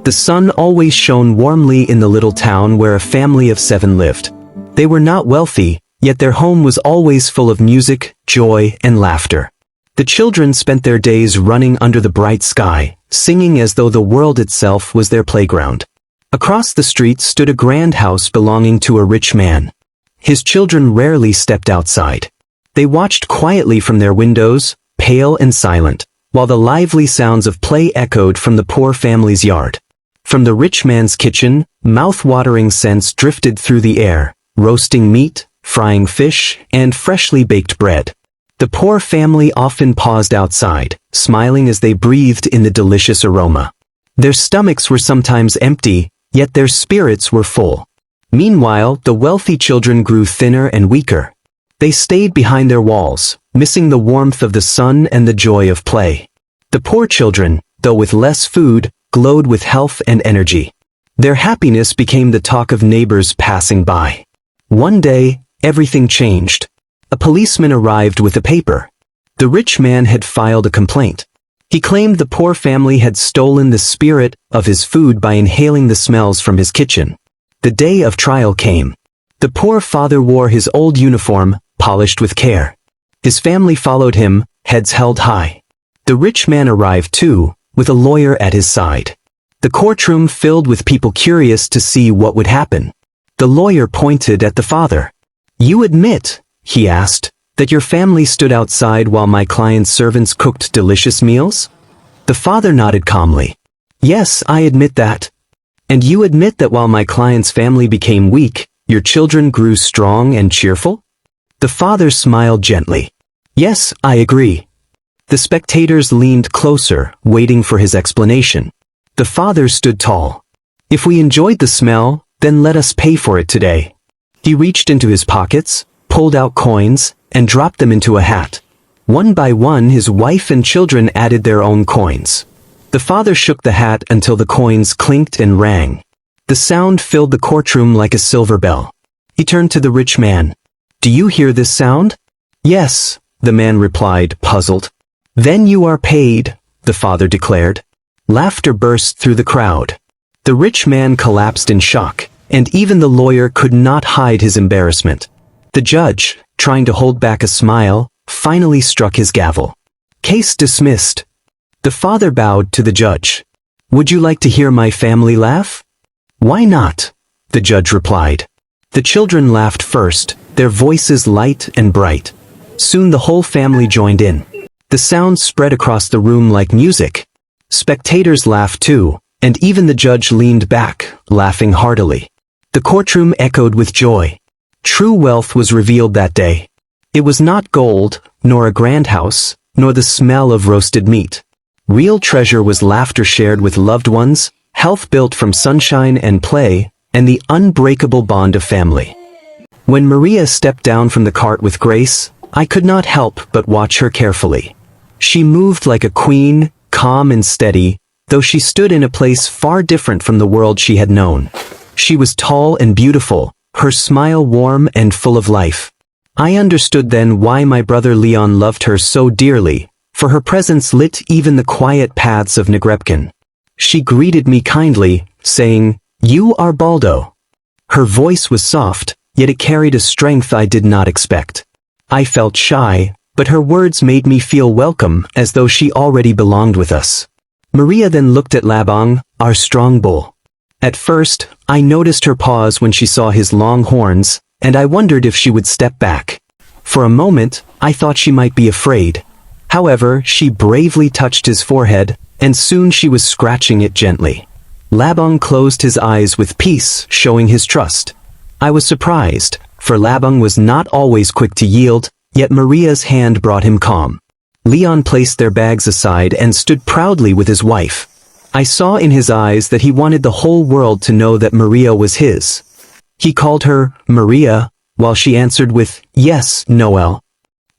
The sun always shone warmly in the little town where a family of 7 lived. They were not wealthy, yet their home was always full of music, joy, and laughter. The children spent their days running under the bright sky, singing as though the world itself was their playground. Across the street stood a grand house belonging to a rich man. His children rarely stepped outside. They watched quietly from their windows, pale and silent, while the lively sounds of play echoed from the poor family's yard. From the rich man's kitchen, mouth-watering scents drifted through the air, roasting meat, frying fish, and freshly baked bread. The poor family often paused outside, smiling as they breathed in the delicious aroma. Their stomachs were sometimes empty, yet their spirits were full. Meanwhile, the wealthy children grew thinner and weaker. They stayed behind their walls, missing the warmth of the sun and the joy of play. The poor children, though with less food, glowed with health and energy. Their happiness became the talk of neighbors passing by. One day, everything changed. A policeman arrived with a paper. The rich man had filed a complaint. He claimed the poor family had stolen the spirit of his food by inhaling the smells from his kitchen. The day of trial came. The poor father wore his old uniform, polished with care. His family followed him, heads held high. The rich man arrived too, with a lawyer at his side. The courtroom filled with people curious to see what would happen. The lawyer pointed at the father. "You admit," he asked, "that your family stood outside while my client's servants cooked delicious meals?" The father nodded calmly. "Yes, I admit that." "And you admit that while my client's family became weak, your children grew strong and cheerful?" The father smiled gently. "Yes, I agree." The spectators leaned closer, waiting for his explanation. The father stood tall. "If we enjoyed the smell, then let us pay for it today." He reached into his pockets, pulled out coins, and dropped them into a hat. One by one his wife and children added their own coins. The father shook the hat until the coins clinked and rang. The sound filled the courtroom like a silver bell. He turned to the rich man. "Do you hear this sound?" "Yes," the man replied, puzzled. "Then you are paid," the father declared. Laughter burst through the crowd. The rich man collapsed in shock, and even the lawyer could not hide his embarrassment. The judge, trying to hold back a smile, finally struck his gavel. "Case dismissed." The father bowed to the judge. "Would you like to hear my family laugh?" "Why not?" the judge replied. The children laughed first, their voices light and bright. Soon the whole family joined in. The sound spread across the room like music. Spectators laughed too, and even the judge leaned back, laughing heartily. The courtroom echoed with joy. True wealth was revealed that day. It was not gold, nor a grand house, nor the smell of roasted meat. Real treasure was laughter shared with loved ones, health built from sunshine and play, and the unbreakable bond of family. When Maria stepped down from the cart with grace, I could not help but watch her carefully. She moved like a queen, calm and steady, though she stood in a place far different from the world she had known. She was tall and beautiful, her smile warm and full of life. I understood then why my brother Leon loved her so dearly, for her presence lit even the quiet paths of Negrebkin. She greeted me kindly, saying, "You are Baldo." Her voice was soft, yet it carried a strength I did not expect. I felt shy, but her words made me feel welcome, as though she already belonged with us. Maria then looked at Labang, our strong bull. At first, I noticed her pause when she saw his long horns, and I wondered if she would step back. For a moment, I thought she might be afraid. However, she bravely touched his forehead, and soon she was scratching it gently. Labang closed his eyes with peace, showing his trust. I was surprised, for Labang was not always quick to yield, yet Maria's hand brought him calm. Leon placed their bags aside and stood proudly with his wife. I saw in his eyes that he wanted the whole world to know that Maria was his. He called her Maria, while she answered with, "Yes, Noel."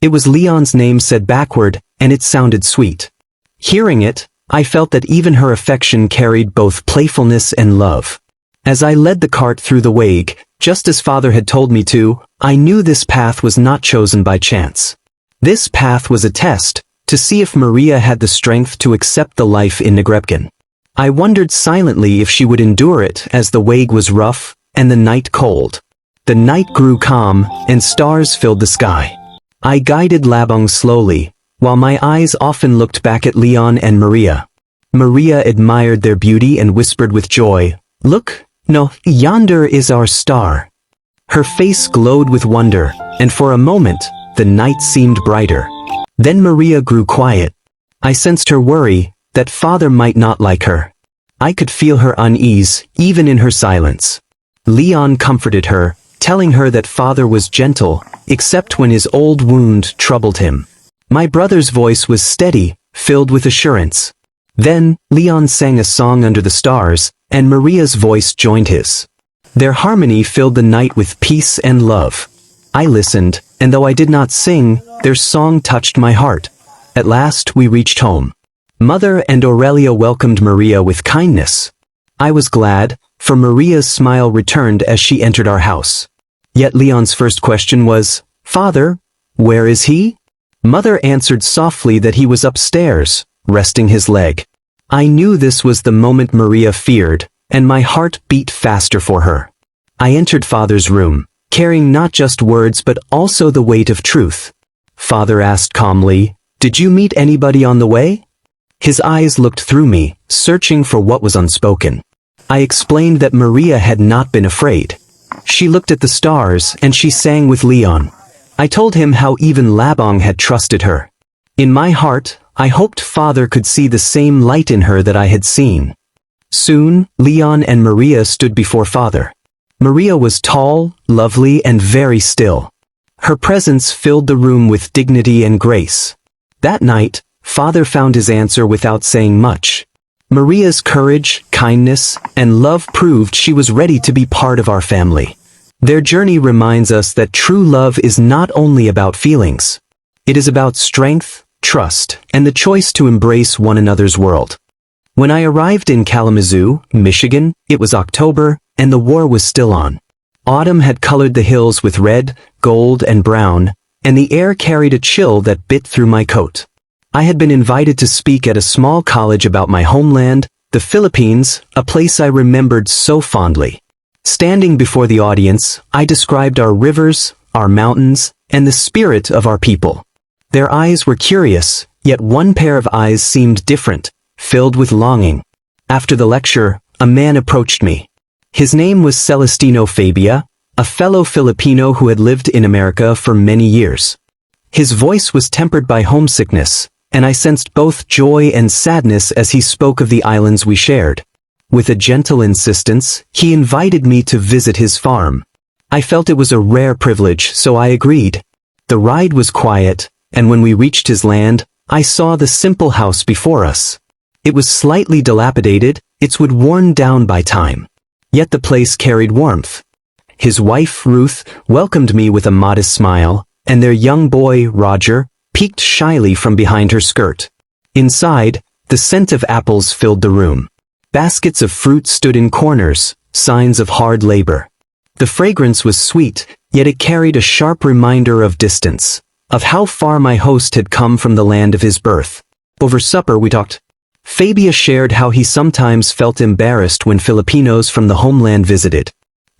It was Leon's name said backward, and it sounded sweet. Hearing it, I felt that even her affection carried both playfulness and love. As I led the cart through the wake, just as father had told me to, I knew this path was not chosen by chance. This path was a test, to see if Maria had the strength to accept the life in Negrebkin. I wondered silently if she would endure it, as the way was rough and the night cold. The night grew calm, and stars filled the sky. I guided Labong slowly, while my eyes often looked back at Leon and Maria. Maria admired their beauty and whispered with joy, "Look, no, yonder is our star." Her face glowed with wonder, and for a moment, the night seemed brighter. Then Maria grew quiet. I sensed her worry, that father might not like her. I could feel her unease, even in her silence. Leon comforted her, telling her that father was gentle, except when his old wound troubled him. My brother's voice was steady, filled with assurance. Then, Leon sang a song under the stars, and Maria's voice joined his. Their harmony filled the night with peace and love. I listened, and though I did not sing, their song touched my heart. At last we reached home. Mother and Aurelia welcomed Maria with kindness. I was glad, for Maria's smile returned as she entered our house. Yet Leon's first question was, "Father, where is he?" Mother answered softly that he was upstairs, resting his leg. I knew this was the moment Maria feared, and my heart beat faster for her. I entered father's room, carrying not just words but also the weight of truth. Father asked calmly, "Did you meet anybody on the way?" His eyes looked through me, searching for what was unspoken. I explained that Maria had not been afraid. She looked at the stars and she sang with Leon. I told him how even Labong had trusted her. In my heart, I hoped father could see the same light in her that I had seen. Soon, Leon and Maria stood before father. Maria was tall, lovely, and very still. Her presence filled the room with dignity and grace. That night, father found his answer without saying much. Maria's courage, kindness, and love proved she was ready to be part of our family. Their journey reminds us that true love is not only about feelings. It is about strength, trust, and the choice to embrace one another's world. When I arrived in Kalamazoo, Michigan, it was October, and the war was still on. Autumn had colored the hills with red, gold, and brown, and the air carried a chill that bit through my coat. I had been invited to speak at a small college about my homeland, the Philippines, a place I remembered so fondly. Standing before the audience, I described our rivers, our mountains, and the spirit of our people. Their eyes were curious, yet one pair of eyes seemed different, filled with longing. After the lecture, a man approached me. His name was Celestino Fabia, a fellow Filipino who had lived in America for many years. His voice was tempered by homesickness, and I sensed both joy and sadness as he spoke of the islands we shared. With a gentle insistence, he invited me to visit his farm. I felt it was a rare privilege, so I agreed. The ride was quiet, and when we reached his land, I saw the simple house before us. It was slightly dilapidated, its wood worn down by time. Yet the place carried warmth. His wife, Ruth, welcomed me with a modest smile, and their young boy, Roger, peeked shyly from behind her skirt. Inside, the scent of apples filled the room. Baskets of fruit stood in corners, signs of hard labor. The fragrance was sweet, yet it carried a sharp reminder of distance, of how far my host had come from the land of his birth. Over supper we talked. Fabia shared how he sometimes felt embarrassed when Filipinos from the homeland visited.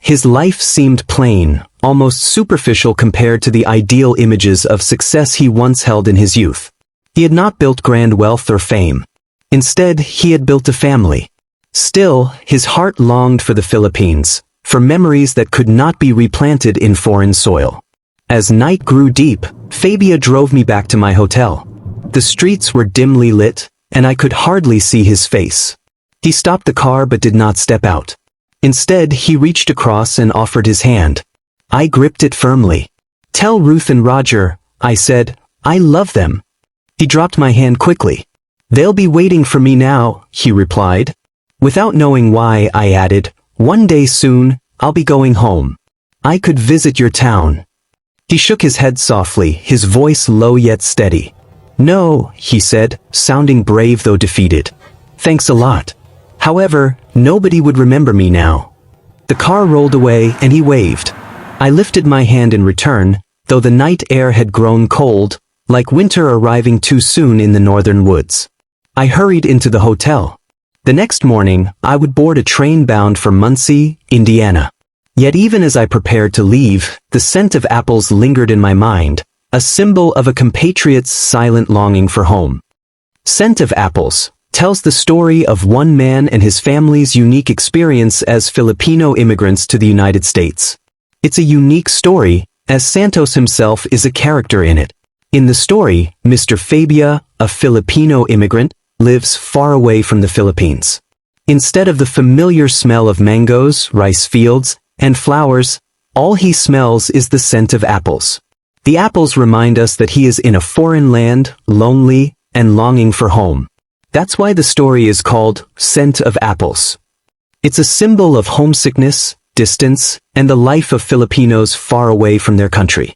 His life seemed plain, almost superficial compared to the ideal images of success he once held in his youth. He had not built grand wealth or fame. Instead, he had built a family. Still, his heart longed for the Philippines, for memories that could not be replanted in foreign soil. As night grew deep, Fabia drove me back to my hotel. The streets were dimly lit, and I could hardly see his face. He stopped the car but did not step out. Instead, he reached across and offered his hand. I gripped it firmly. "Tell Ruth and Roger," I said, "I love them." He dropped my hand quickly. "They'll be waiting for me now," he replied. Without knowing why, I added, "One day soon, I'll be going home. I could visit your town." He shook his head softly, his voice low yet steady. "No," he said, sounding brave though defeated. "Thanks a lot. However, nobody would remember me now." The car rolled away and he waved. I lifted my hand in return, though the night air had grown cold, like winter arriving too soon in the northern woods. I hurried into the hotel. The next morning, I would board a train bound for Muncie, Indiana. Yet even as I prepared to leave, the scent of apples lingered in my mind, a symbol of a compatriot's silent longing for home. Scent of Apples tells the story of one man and his family's unique experience as Filipino immigrants to the United States. It's a unique story, as Santos himself is a character in it. In the story, Mr. Fabia, a Filipino immigrant, lives far away from the Philippines. Instead of the familiar smell of mangoes, rice fields, and flowers, all he smells is the scent of apples. The apples remind us that he is in a foreign land, lonely, and longing for home. That's why the story is called Scent of Apples. It's a symbol of homesickness, distance, and the life of Filipinos far away from their country.